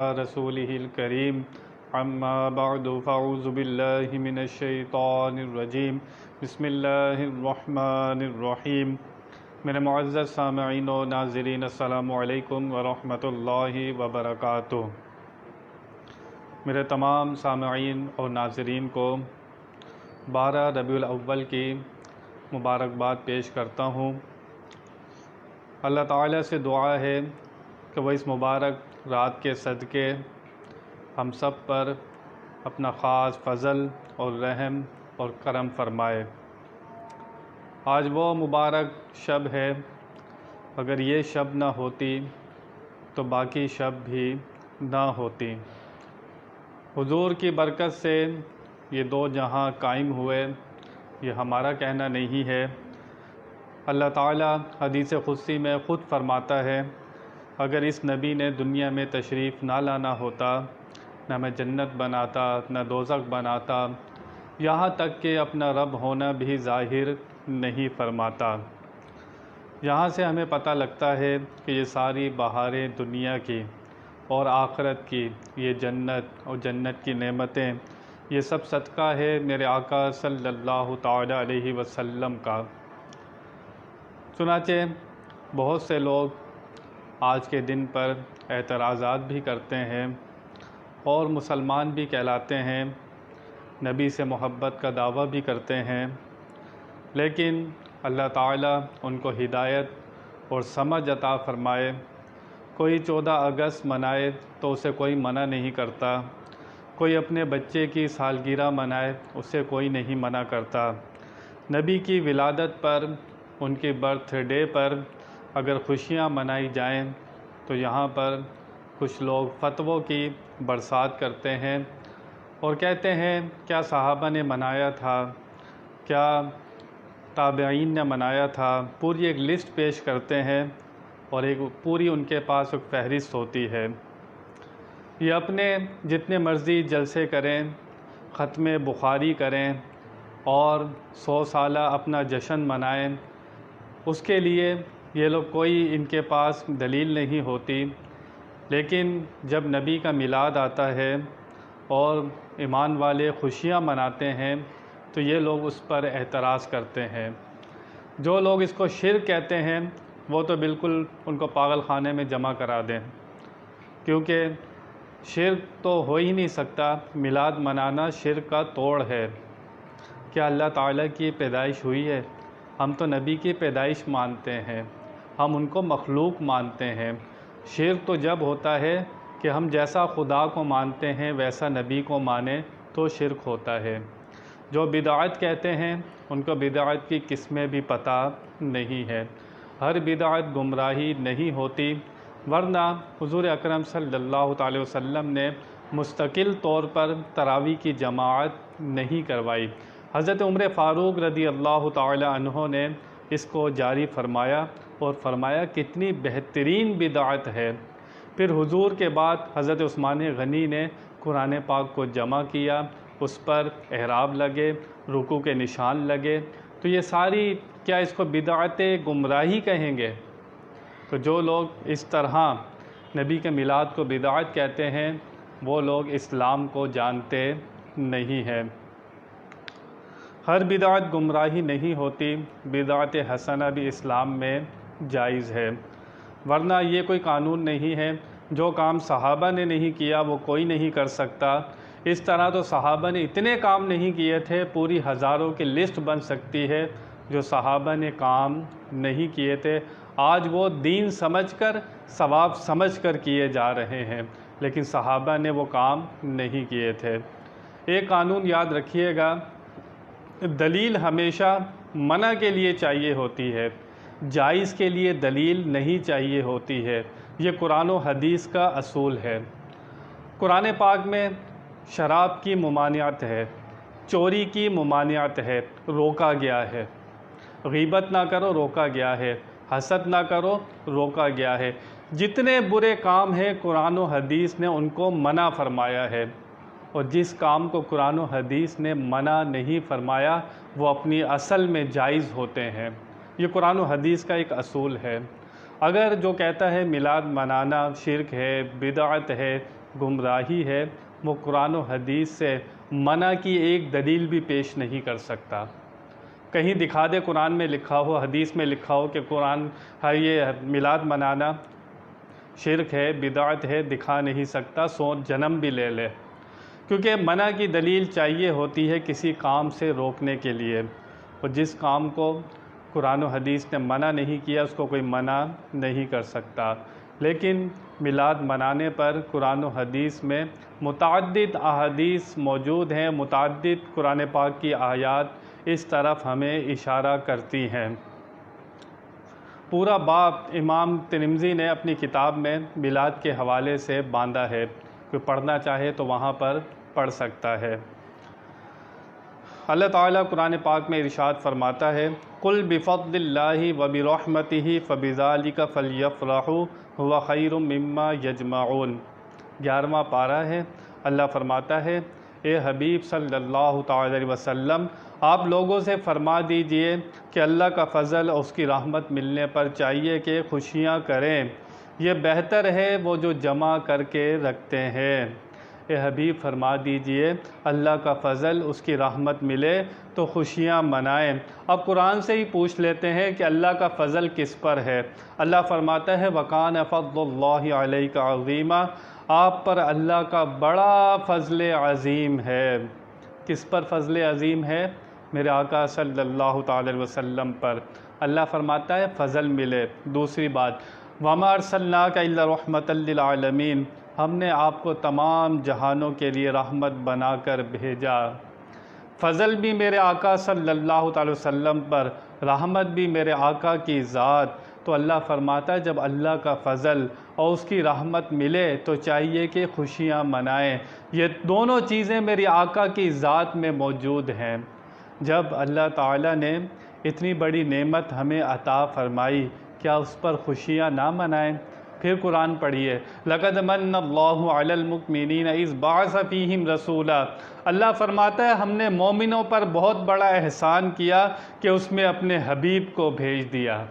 رسوله الكريم اما بعد فاعوذ بالله من الشیطان الرجیم بسم اللہ الرحمن الرحیم۔ میرے معزز سامعین و ناظرین، السلام علیکم ورحمۃ اللہ وبرکاتہ۔ میرے تمام سامعین اور ناظرین کو 12 ربیع الاول کی مبارکباد پیش کرتا ہوں۔ اللہ تعالیٰ سے دعا ہے کہ وہ اس مبارک رات کے صدقے ہم سب پر اپنا خاص فضل اور رحم اور کرم فرمائے۔ آج وہ مبارک شب ہے، اگر یہ شب نہ ہوتی تو باقی شب بھی نہ ہوتی۔ حضور کی برکت سے یہ دو جہاں قائم ہوئے، یہ ہمارا کہنا نہیں ہے۔ اللہ تعالیٰ حدیث قدسی میں خود فرماتا ہے، اگر اس نبی نے دنیا میں تشریف نہ لانا ہوتا، نہ میں جنت بناتا نہ دوزخ بناتا، یہاں تک کہ اپنا رب ہونا بھی ظاہر نہیں فرماتا۔ یہاں سے ہمیں پتہ لگتا ہے کہ یہ ساری بہاریں دنیا کی اور آخرت کی، یہ جنت اور جنت کی نعمتیں، یہ سب صدقہ ہے میرے آقا صلی اللہ تعالی علیہ وسلم کا۔ چنانچہ بہت سے لوگ آج کے دن پر اعتراضات بھی کرتے ہیں اور مسلمان بھی کہلاتے ہیں، نبی سے محبت کا دعویٰ بھی کرتے ہیں، لیکن اللہ تعالیٰ ان کو ہدایت اور سمجھ عطا فرمائے۔ کوئی 14 اگست منائے تو اسے کوئی منع نہیں کرتا، کوئی اپنے بچے کی سالگرہ منائے اسے کوئی نہیں منع کرتا۔ نبی کی ولادت پر، ان کی برتھ ڈے پر اگر خوشیاں منائی جائیں تو یہاں پر کچھ لوگ فتووں کی برسات کرتے ہیں اور کہتے ہیں کیا صحابہ نے منایا تھا، کیا تابعین نے منایا تھا، پوری ایک لسٹ پیش کرتے ہیں اور ایک پوری ان کے پاس ایک فہرست ہوتی ہے۔ یہ اپنے جتنے مرضی جلسے کریں، ختم بخاری کریں اور 100 سالہ اپنا جشن منائیں، اس کے لیے یہ لوگ کوئی ان کے پاس دلیل نہیں ہوتی۔ لیکن جب نبی کا میلاد آتا ہے اور ایمان والے خوشیاں مناتے ہیں تو یہ لوگ اس پر اعتراض کرتے ہیں۔ جو لوگ اس کو شرک کہتے ہیں وہ تو بالکل ان کو پاگل خانے میں جمع کرا دیں، کیونکہ شرک تو ہو ہی نہیں سکتا، میلاد منانا شرک کا توڑ ہے۔ کیا اللہ تعالیٰ کی پیدائش ہوئی ہے؟ ہم تو نبی کی پیدائش مانتے ہیں، ہم ان کو مخلوق مانتے ہیں۔ شرک تو جب ہوتا ہے کہ ہم جیسا خدا کو مانتے ہیں ویسا نبی کو مانیں تو شرک ہوتا ہے۔ جو بدعت کہتے ہیں ان کو بدعت کی قسمیں بھی پتہ نہیں ہے۔ ہر بدعت گمراہی نہیں ہوتی، ورنہ حضور اکرم صلی اللہ تعالی وسلم نے مستقل طور پر تراویح کی جماعت نہیں کروائی۔ حضرت عمر فاروق رضی اللہ تعالی عنہ نے اس کو جاری فرمایا اور فرمایا کتنی بہترین بدعت ہے۔ پھر حضور کے بعد حضرت عثمان غنی نے قرآن پاک کو جمع کیا، اس پر احراب لگے، رکوع کے نشان لگے، تو یہ ساری کیا اس کو بدعت گمراہی کہیں گے؟ تو جو لوگ اس طرح نبی کے میلاد کو بدعت کہتے ہیں وہ لوگ اسلام کو جانتے نہیں ہیں۔ ہر بدعت گمراہی نہیں ہوتی، بدعت حسنہ بھی اسلام میں جائز ہے، ورنہ یہ کوئی قانون نہیں ہے جو کام صحابہ نے نہیں کیا وہ کوئی نہیں کر سکتا۔ اس طرح تو صحابہ نے اتنے کام نہیں کیے تھے، پوری ہزاروں کی لسٹ بن سکتی ہے جو صحابہ نے کام نہیں کیے تھے۔ آج وہ دین سمجھ کر، ثواب سمجھ کر کیے جا رہے ہیں، لیکن صحابہ نے وہ کام نہیں کیے تھے۔ ایک قانون یاد رکھیے گا، دلیل ہمیشہ منع کے لیے چاہیے ہوتی ہے، جائز کے لیے دلیل نہیں چاہیے ہوتی ہے۔ یہ قرآن و حدیث کا اصول ہے۔ قرآن پاک میں شراب کی ممانعت ہے، چوری کی ممانعت ہے، روکا گیا ہے۔ غیبت نہ کرو، روکا گیا ہے۔ حسد نہ کرو، روکا گیا ہے۔ جتنے برے کام ہیں قرآن و حدیث نے ان کو منع فرمایا ہے، اور جس کام کو قرآن و حدیث نے منع نہیں فرمایا وہ اپنی اصل میں جائز ہوتے ہیں۔ یہ قرآن و حدیث کا ایک اصول ہے۔ اگر جو کہتا ہے میلاد منانا شرک ہے، بدعت ہے، گمراہی ہے، وہ قرآن و حدیث سے منع کی ایک دلیل بھی پیش نہیں کر سکتا۔ کہیں دکھا دے قرآن میں لکھا ہو، حدیث میں لکھا ہو کہ قرآن یہ میلاد منانا شرک ہے، بدعت ہے، دکھا نہیں سکتا، سوچ جنم بھی لے لے، کیونکہ منع کی دلیل چاہیے ہوتی ہے کسی کام سے روکنے کے لیے، اور جس کام کو قرآن و حدیث نے منع نہیں کیا اس کو کوئی منع نہیں کر سکتا۔ لیکن میلاد منانے پر قرآن و حدیث میں متعدد احادیث موجود ہیں، متعدد قرآن پاک کی آیات اس طرف ہمیں اشارہ کرتی ہیں۔ پورا باب امام ترمذی نے اپنی کتاب میں میلاد کے حوالے سے باندھا ہے، کوئی پڑھنا چاہے تو وہاں پر پڑھ سکتا ہے۔ اللہ تعالیٰ قرآن پاک میں ارشاد فرماتا ہے، قُلْ بِفَضْلِ اللَّهِ وَبِرَحْمَتِهِ فَبِذَلِكَ فَلْيَفْرَحُوا هُوَ خَيْرٌ مِّمَّا يَجْمَعُونَ۔ 11واں پارہ ہے۔ اللہ فرماتا ہے، اے حبیب صلی اللہ تعالی علیہ وسلم، آپ لوگوں سے فرما دیجئے کہ اللہ کا فضل اور اس کی رحمت ملنے پر چاہیے کہ خوشیاں کریں، یہ بہتر ہے وہ جو جمع کر کے رکھتے ہیں۔ اے حبیب فرما دیجئے اللہ کا فضل، اس کی رحمت ملے تو خوشیاں منائیں۔ اب قرآن سے ہی پوچھ لیتے ہیں کہ اللہ کا فضل کس پر ہے۔ اللہ فرماتا ہے، وَكَانَ فَضْلُ اللَّهِ عَلَيْكَ عَظِيمًا، آپ پر اللہ کا بڑا فضل عظیم ہے۔ کس پر فضل عظیم ہے؟ میرے آقا صلی اللہ تعالی علیہ وسلم پر۔ اللہ فرماتا ہے فضل ملے۔ دوسری بات، وَمَا أَرْسَلْنَاكَ إِلَّا رَحْمَةً لِّلْعَالَمِينَ، ہم نے آپ کو تمام جہانوں کے لیے رحمت بنا کر بھیجا۔ فضل بھی میرے آقا صلی اللہ تعالی وسلم پر، رحمت بھی میرے آقا کی ذات۔ تو اللہ فرماتا ہے جب اللہ کا فضل اور اس کی رحمت ملے تو چاہیے کہ خوشیاں منائیں۔ یہ دونوں چیزیں میری آقا کی ذات میں موجود ہیں۔ جب اللہ تعالیٰ نے اتنی بڑی نعمت ہمیں عطا فرمائی، کیا اس پر خوشیاں نہ منائیں؟ پھر قرآن پڑھیے، لَقَدْ مَنَّ اللَّهُ عَلَى الْمُؤْمِنِينَ إِذْ بَعَثَ فِيهِمْ رَسُولًا۔ اللہ فرماتا ہے ہم نے مومنوں پر بہت بڑا احسان کیا کہ اس میں اپنے حبیب کو بھیج دیا۔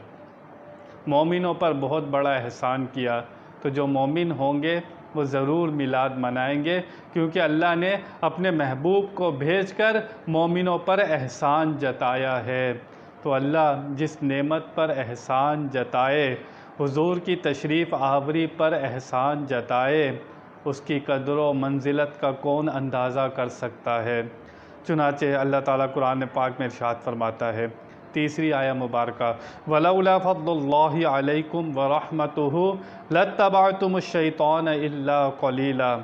مومنوں پر بہت بڑا احسان کیا، تو جو مومن ہوں گے وہ ضرور میلاد منائیں گے، کیونکہ اللہ نے اپنے محبوب کو بھیج کر مومنوں پر احسان جتایا ہے۔ تو اللہ جس نعمت پر احسان جتائے، حضور کی تشریف آوری پر احسان جتائے، اس کی قدر و منزلت کا کون اندازہ کر سکتا ہے؟ چنانچہ اللہ تعالیٰ قرآن پاک میں ارشاد فرماتا ہے، تیسری آیہ مبارکہ، وَلَوْلَا فَضْلُ اللَّهِ عَلَيْكُمْ وَرَحْمَتُهُ لَاتَّبَعْتُمُ الشَّيْطَانَ إِلَّا قَلِيلًا۔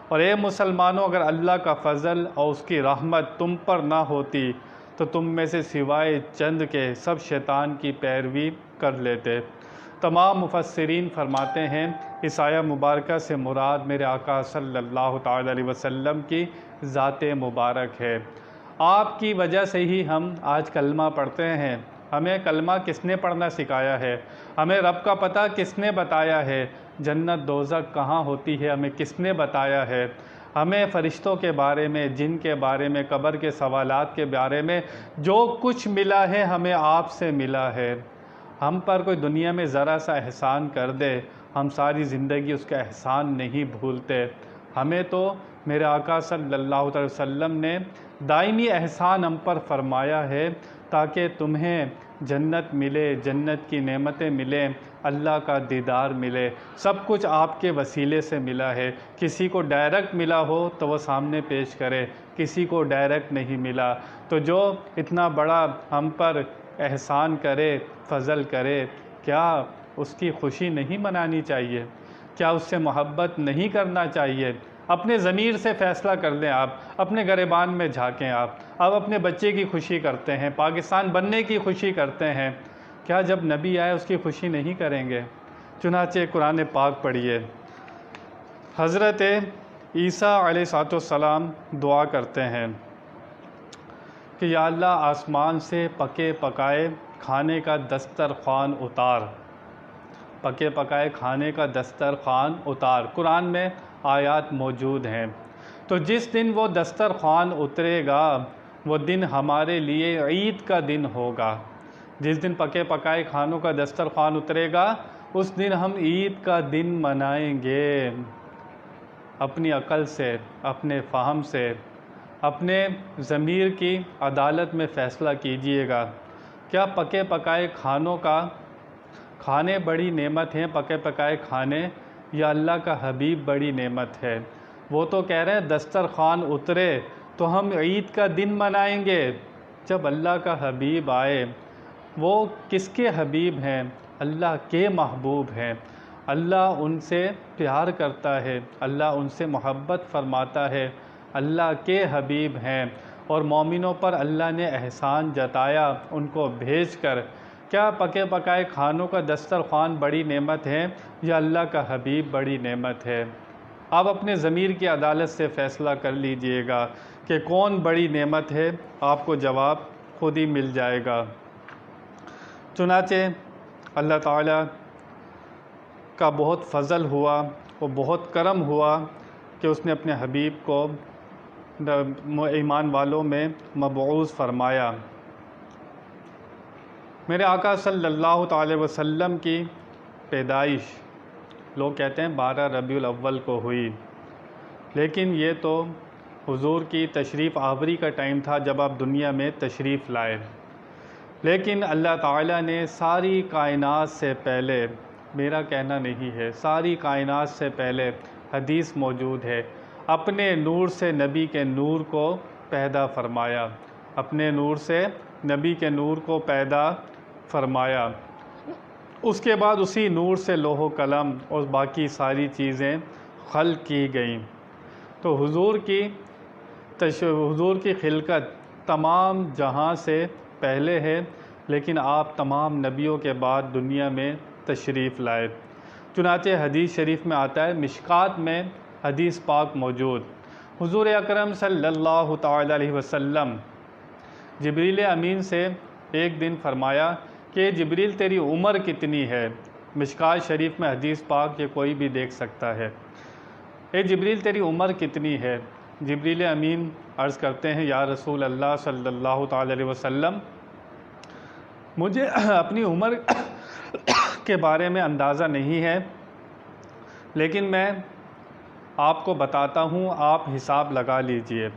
اور اے مسلمانوں، اگر اللہ کا فضل اور اس کی رحمت تم پر نہ ہوتی تو تم میں سے سوائے چند کے سب شیطان کی پیروی کر لیتے۔ تمام مفسرین فرماتے ہیں اس آیہ مبارکہ سے مراد میرے آقا صلی اللہ تعالی علیہ وسلم کی ذات مبارک ہے۔ آپ کی وجہ سے ہی ہم آج کلمہ پڑھتے ہیں۔ ہمیں کلمہ کس نے پڑھنا سکھایا ہے؟ ہمیں رب کا پتہ کس نے بتایا ہے؟ جنت دوزخ کہاں ہوتی ہے ہمیں کس نے بتایا ہے؟ ہمیں فرشتوں کے بارے میں، جن کے بارے میں، قبر کے سوالات کے بارے میں جو کچھ ملا ہے ہمیں آپ سے ملا ہے۔ ہم پر کوئی دنیا میں ذرا سا احسان کر دے، ہم ساری زندگی اس کا احسان نہیں بھولتے۔ ہمیں تو میرے آقا صلی اللہ علیہ وسلم نے دائمی احسان ہم پر فرمایا ہے تاکہ تمہیں جنت ملے، جنت کی نعمتیں ملیں، اللہ کا دیدار ملے۔ سب کچھ آپ کے وسیلے سے ملا ہے۔ کسی کو ڈائریکٹ ملا ہو تو وہ سامنے پیش کرے، کسی کو ڈائریکٹ نہیں ملا۔ تو جو اتنا بڑا ہم پر احسان کرے، فضل کرے، کیا اس کی خوشی نہیں منانی چاہیے؟ کیا اس سے محبت نہیں کرنا چاہیے؟ اپنے ضمیر سے فیصلہ کر لیں، آپ اپنے گریبان میں جھانکیں، آپ اپنے بچے کی خوشی کرتے ہیں، پاکستان بننے کی خوشی کرتے ہیں، کیا جب نبی آئے اس کی خوشی نہیں کریں گے؟ چنانچہ قرآن پاک پڑھیے، حضرت عیسیٰ علیہ السلام دعا کرتے ہیں کہ یا اللہ آسمان سے پکے پکائے کھانے کا دسترخوان اتار، پکے پکائے کھانے کا دسترخوان اتار۔ قرآن میں آیات موجود ہیں۔ تو جس دن وہ دسترخوان اترے گا وہ دن ہمارے لیے عید کا دن ہوگا۔ جس دن پکے پکائے کھانوں کا دسترخوان اترے گا اس دن ہم عید کا دن منائیں گے۔ اپنی عقل سے، اپنے فہم سے، اپنے ضمیر کی عدالت میں فیصلہ کیجئے گا۔ کیا پکے پکائے کھانے بڑی نعمت ہیں، پکے پکائے کھانے، یا اللہ کا حبیب بڑی نعمت ہے؟ وہ تو کہہ رہے ہیں دسترخوان اترے تو ہم عید کا دن منائیں گے۔ جب اللہ کا حبیب آئے، وہ کس کے حبیب ہیں؟ اللہ کے محبوب ہیں۔ اللہ ان سے پیار کرتا ہے، اللہ ان سے محبت فرماتا ہے، اللہ کے حبیب ہیں، اور مومنوں پر اللہ نے احسان جتایا ان کو بھیج کر۔ کیا پکے پکائے کھانوں کا دسترخوان بڑی نعمت ہے، یا اللہ کا حبیب بڑی نعمت ہے؟ آپ اپنے ضمیر کی عدالت سے فیصلہ کر لیجئے گا کہ کون بڑی نعمت ہے، آپ کو جواب خود ہی مل جائے گا۔ چنانچہ اللہ تعالیٰ کا بہت فضل ہوا اور بہت کرم ہوا کہ اس نے اپنے حبیب کو ایمان والوں میں مبعوث فرمایا۔ میرے آقا صلی اللہ تعالی وسلم کی پیدائش لوگ کہتے ہیں 12 ربیع الاول کو ہوئی، لیکن یہ تو حضور کی تشریف آوری کا ٹائم تھا جب آپ دنیا میں تشریف لائے۔ لیکن اللہ تعالیٰ نے ساری کائنات سے پہلے، میرا کہنا نہیں ہے، ساری کائنات سے پہلے حدیث موجود ہے، اپنے نور سے نبی کے نور کو پیدا فرمایا، اپنے نور سے نبی کے نور کو پیدا فرمایا۔ اس کے بعد اسی نور سے لوح و قلم اور باقی ساری چیزیں خلق کی گئیں۔ تو حضور کی خلقت تمام جہاں سے پہلے ہے، لیکن آپ تمام نبیوں کے بعد دنیا میں تشریف لائے۔ چنانچہ حدیث شریف میں آتا ہے، مشکات میں حدیث پاک موجود، حضور اکرم صلی اللہ تعالی علیہ وسلم جبریل امین سے ایک دن فرمایا کہ جبریل تیری عمر کتنی ہے؟ مشکات شریف میں حدیث پاک یہ کوئی بھی دیکھ سکتا ہے۔ اے جبریل تیری عمر کتنی ہے؟ جبریل امین عرض کرتے ہیں، یا رسول اللہ صلی اللہ تعالی علیہ وسلم، مجھے اپنی عمر کے بارے میں اندازہ نہیں ہے، لیکن میں آپ کو بتاتا ہوں، آپ حساب لگا لیجئے۔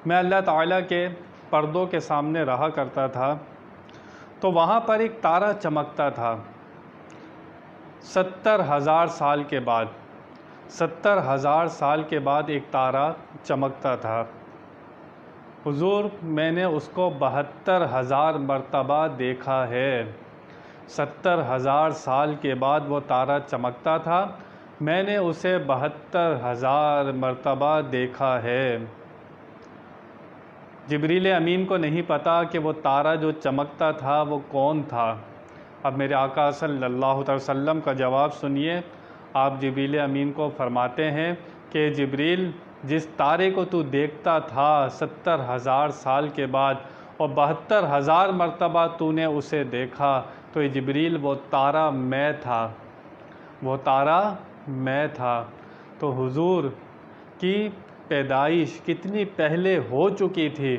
میں اللہ تعالیٰ کے پردوں کے سامنے رہا کرتا تھا، تو وہاں پر ایک تارا چمکتا تھا۔ 70,000 سال کے بعد 70,000 سال کے بعد ایک تارا چمکتا تھا۔ حضور میں نے اس کو 72,000 مرتبہ دیکھا ہے۔ 70,000 سال کے بعد وہ تارا چمکتا تھا، میں نے اسے 72,000 مرتبہ دیکھا ہے۔ جبریل امین کو نہیں پتا کہ وہ تارا جو چمکتا تھا وہ کون تھا۔ اب میرے آقا صلی اللہ علیہ وسلم کا جواب سنیے۔ آپ جبریل امین کو فرماتے ہیں کہ جبریل، جس تارے کو تو دیکھتا تھا 70,000 سال کے بعد اور 72,000 مرتبہ تو نے اسے دیکھا، تو یہ جبریل وہ تارا میں تھا، وہ تارا میں تھا۔ تو حضور کی پیدائش کتنی پہلے ہو چکی تھی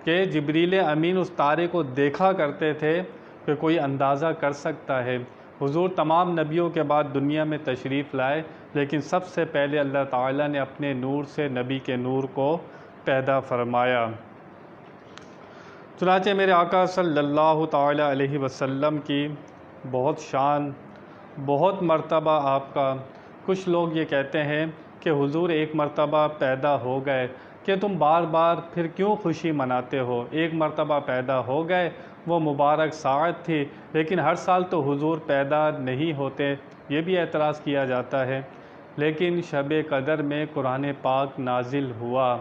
کہ جبریل امین اس تارے کو دیکھا کرتے تھے کہ کوئی اندازہ کر سکتا ہے۔ حضور تمام نبیوں کے بعد دنیا میں تشریف لائے، لیکن سب سے پہلے اللہ تعالیٰ نے اپنے نور سے نبی کے نور کو پیدا فرمایا۔ چنانچہ میرے آقا صلی اللہ تعالیٰ علیہ وسلم کی بہت شان، بہت مرتبہ آپ کا، کچھ لوگ یہ کہتے ہیں کہ حضور ایک مرتبہ پیدا ہو گئے کہ تم بار بار پھر کیوں خوشی مناتے ہو؟ ایک مرتبہ پیدا ہو گئے، وہ مبارک ساعت تھی، لیکن ہر سال تو حضور پیدا نہیں ہوتے، یہ بھی اعتراض کیا جاتا ہے۔ لیکن شب قدر میں قرآن پاک نازل ہوا،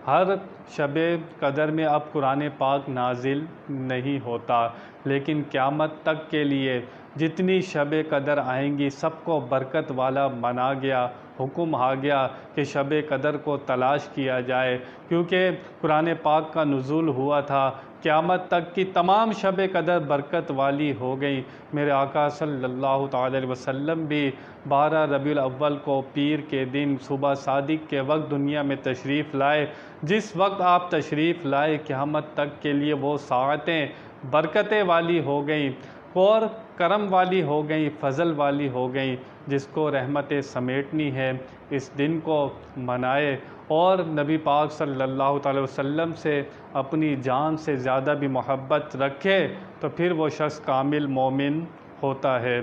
ہر شب قدر میں اب قرآن پاک نازل نہیں ہوتا، لیکن قیامت تک کے لیے جتنی شب قدر آئیں گی سب کو برکت والا بنا گیا، حکم آ گیا کہ شب قدر کو تلاش کیا جائے، کیونکہ قرآن پاک کا نزول ہوا تھا، قیامت تک کی تمام شب قدر برکت والی ہو گئی۔ میرے آقا صلی اللہ تعالی علیہ وسلم بھی 12 ربیع الاول کو پیر کے دن صبح صادق کے وقت دنیا میں تشریف لائے۔ جس وقت آپ تشریف لائے قیامت تک کے لیے وہ ساعتیں برکتیں والی ہو گئیں۔ اور کرم والی ہو گئیں، فضل والی ہو گئیں، جس کو رحمتیں سمیٹنی ہے اس دن کو منائے اور نبی پاک صلی اللہ تعالی وسلم سے اپنی جان سے زیادہ بھی محبت رکھے تو پھر وہ شخص کامل مومن ہوتا ہے۔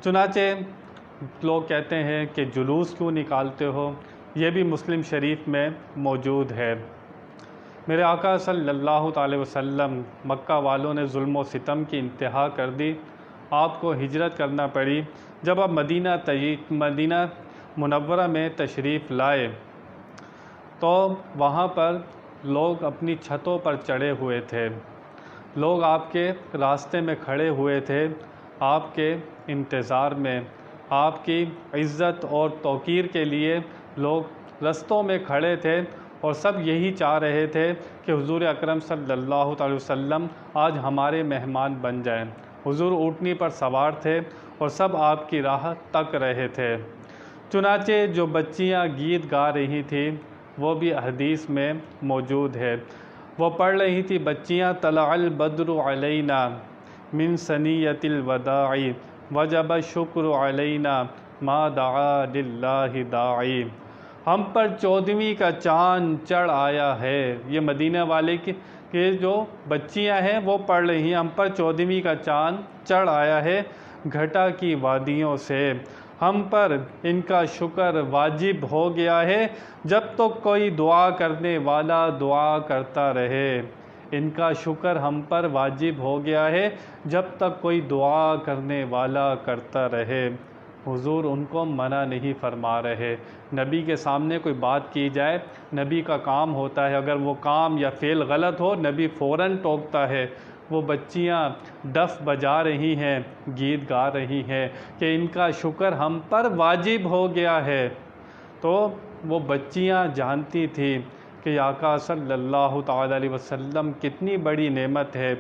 چنانچہ لوگ کہتے ہیں کہ جلوس کیوں نکالتے ہو، یہ بھی مسلم شریف میں موجود ہے۔ میرے آقا صلی اللہ تعالی وسلم، مکہ والوں نے ظلم و ستم کی انتہا کر دی، آپ کو ہجرت کرنا پڑی۔ جب آپ مدینہ منورہ میں تشریف لائے تو وہاں پر لوگ اپنی چھتوں پر چڑھے ہوئے تھے، لوگ آپ کے راستے میں کھڑے ہوئے تھے، آپ کے انتظار میں، آپ کی عزت اور توقیر کے لیے لوگ رستوں میں کھڑے تھے اور سب یہی چاہ رہے تھے کہ حضور اکرم صلی اللہ تعالی وسلم آج ہمارے مہمان بن جائیں۔ حضور اونٹنی پر سوار تھے اور سب آپ کی راہ تک رہے تھے۔ چنانچہ جو بچیاں گیت گا رہی تھیں وہ بھی حدیث میں موجود ہے، وہ پڑھ رہی تھی بچیاں طلع البدر علینا من ثنیۃ الوداع وجب الشکر علینا ما دعا للہ داعی۔ ہم پر 14ویں کا چاند چڑھ آیا ہے، یہ مدینہ والے کے جو بچیاں ہیں وہ پڑھ رہی ہیں، ہم پر 14ویں کا چاند چڑھ آیا ہے گھٹا کی وادیوں سے، ہم پر ان کا شکر واجب ہو گیا ہے جب تک کوئی دعا کرنے والا دعا کرتا رہے۔ ان کا شکر ہم پر واجب ہو گیا ہے جب تک کوئی دعا کرنے والا کرتا رہے۔ حضور ان کو منع نہیں فرما رہے۔ نبی کے سامنے کوئی بات کی جائے، نبی کا کام ہوتا ہے، اگر وہ کام یا فعل غلط ہو نبی فوراً ٹوکتا ہے۔ وہ بچیاں ڈف بجا رہی ہیں، گیت گا رہی ہیں کہ ان کا شکر ہم پر واجب ہو گیا ہے، تو وہ بچیاں جانتی تھیں کہ آقا صلی اللہ تعالی علیہ وسلم کتنی بڑی نعمت ہے۔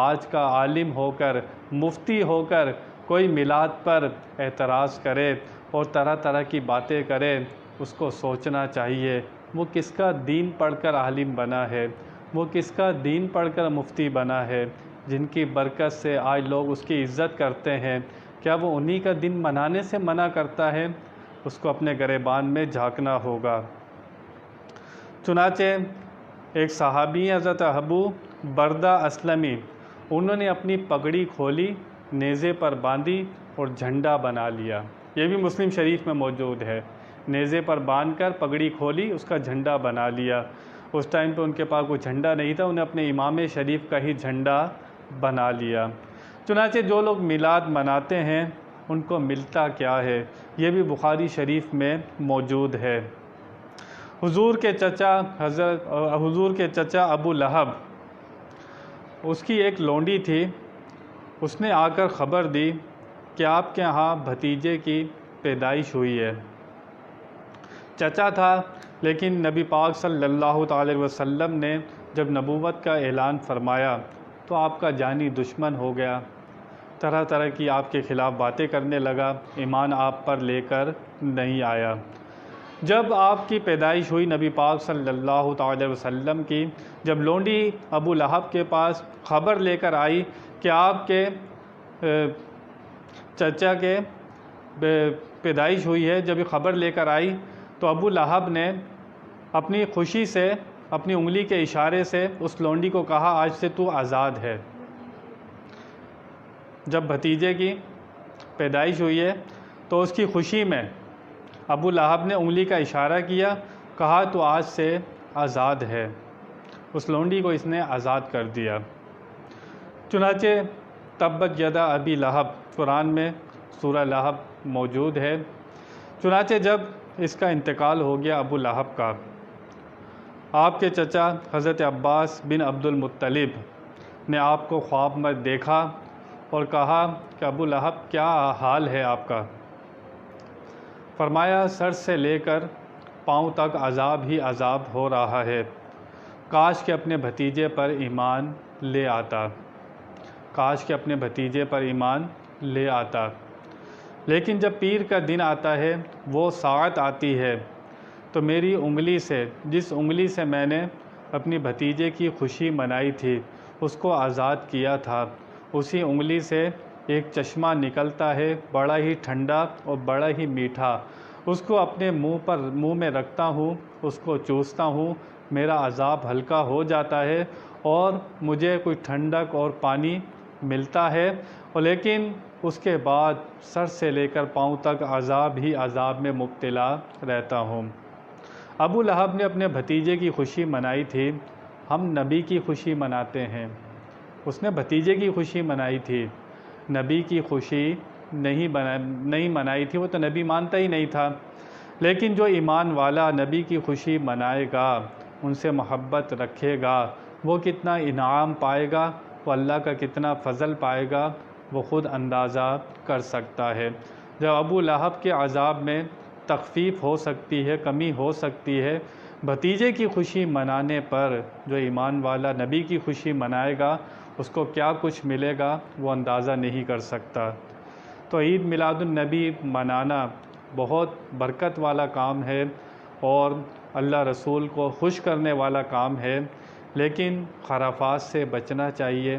آج کا عالم ہو کر، مفتی ہو کر کوئی میلاد پر اعتراض کرے اور طرح طرح کی باتیں کرے، اس کو سوچنا چاہیے وہ کس کا دین پڑھ کر عالم بنا ہے، وہ کس کا دین پڑھ کر مفتی بنا ہے، جن کی برکت سے آج لوگ اس کی عزت کرتے ہیں، کیا وہ انہی کا دن منانے سے منع کرتا ہے؟ اس کو اپنے گریبان میں جھانکنا ہوگا۔ چنانچہ ایک صحابی حضرت ابو بردہ اسلمی، انہوں نے اپنی پگڑی کھولی، نیزے پر باندھی اور جھنڈا بنا لیا، یہ بھی مسلم شریف میں موجود ہے۔ نیزے پر باندھ کر پگڑی کھولی، اس کا جھنڈا بنا لیا۔ اس ٹائم پہ ان کے پاس کوئی جھنڈا نہیں تھا، انہیں اپنے امام شریف کا ہی جھنڈا بنا لیا۔ چنانچہ جو لوگ میلاد مناتے ہیں ان کو ملتا کیا ہے، یہ بھی بخاری شریف میں موجود ہے۔ حضور کے چچا ابو لہب، اس کی ایک لونڈی تھی، اس نے آ کر خبر دی کہ آپ کے ہاں بھتیجے کی پیدائش ہوئی ہے۔ چچا تھا لیکن نبی پاک صلی اللہ تعالی وسلم نے جب نبوت کا اعلان فرمایا تو آپ کا جانی دشمن ہو گیا، طرح طرح کی آپ کے خلاف باتیں کرنے لگا، ایمان آپ پر لے کر نہیں آیا۔ جب آپ کی پیدائش ہوئی نبی پاک صلی اللہ تعالی وسلم کی، جب لونڈی ابو لہب کے پاس خبر لے کر آئی کہ آپ کے چچا کے پیدائش ہوئی ہے، جب یہ خبر لے کر آئی تو ابو لہب نے اپنی خوشی سے، اپنی انگلی کے اشارے سے اس لونڈی کو کہا آج سے تو آزاد ہے۔ جب بھتیجے کی پیدائش ہوئی ہے تو اس کی خوشی میں ابو لہب نے انگلی کا اشارہ کیا، کہا تو آج سے آزاد ہے، اس لونڈی کو اس نے آزاد کر دیا۔ چنانچہ تبت یدا ابی لہب، قرآن میں سورہ لہب موجود ہے۔ چنانچہ جب اس کا انتقال ہو گیا ابو لہب کا، آپ کے چچا حضرت عباس بن عبد المطلب نے آپ کو خواب میں دیکھا اور کہا کہ ابو لہب کیا حال ہے آپ کا؟ فرمایا سر سے لے کر پاؤں تک عذاب ہی عذاب ہو رہا ہے، کاش کہ اپنے بھتیجے پر ایمان لے آتا، کاش کہ اپنے بھتیجے پر ایمان لے آتا۔ لیکن جب پیر کا دن آتا ہے، وہ ساعت آتی ہے تو میری انگلی سے، جس انگلی سے میں نے اپنی بھتیجے کی خوشی منائی تھی، اس کو آزاد کیا تھا، اسی انگلی سے ایک چشمہ نکلتا ہے، بڑا ہی ٹھنڈا اور بڑا ہی میٹھا۔ اس کو اپنے منہ میں رکھتا ہوں، اس کو چوستا ہوں، میرا عذاب ہلکا ہو جاتا ہے اور مجھے کوئی ٹھنڈک اور پانی ملتا ہے، اور لیکن اس کے بعد سر سے لے کر پاؤں تک عذاب ہی عذاب میں مبتلا رہتا ہوں۔ ابو لہب نے اپنے بھتیجے کی خوشی منائی تھی، ہم نبی کی خوشی مناتے ہیں۔ اس نے بھتیجے کی خوشی منائی تھی، نبی کی خوشی نہیں منائی تھی، وہ تو نبی مانتا ہی نہیں تھا۔ لیکن جو ایمان والا نبی کی خوشی منائے گا، ان سے محبت رکھے گا، وہ کتنا انعام پائے گا، وہ اللہ کا کتنا فضل پائے گا، وہ خود اندازہ کر سکتا ہے۔ جب ابو لہب کے عذاب میں تخفیف ہو سکتی ہے، کمی ہو سکتی ہے، بھتیجے کی خوشی منانے پر جو ایمان والا نبی کی خوشی منائے گا، اس کو کیا کچھ ملے گا وہ اندازہ نہیں کر سکتا۔ تو عید میلاد النبی منانا بہت برکت والا کام ہے اور اللہ رسول کو خوش کرنے والا کام ہے، لیکن خرافات سے بچنا چاہیے۔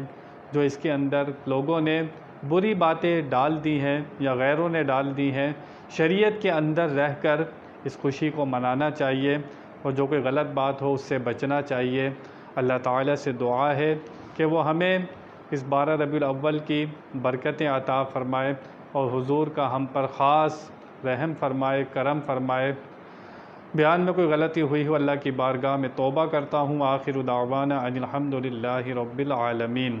جو اس کے اندر لوگوں نے بری باتیں ڈال دی ہیں یا غیروں نے ڈال دی ہیں، شریعت کے اندر رہ کر اس خوشی کو منانا چاہیے، اور جو کوئی غلط بات ہو اس سے بچنا چاہیے۔ اللہ تعالیٰ سے دعا ہے کہ وہ ہمیں اس 12 ربیع الاول کی برکتیں عطا فرمائے اور حضور کا ہم پر خاص رحم فرمائے، کرم فرمائے۔ بیان میں کوئی غلطی ہوئی ہو اللہ کی بارگاہ میں توبہ کرتا ہوں۔ آخر دعوانا ان الحمد للہ رب العالمین۔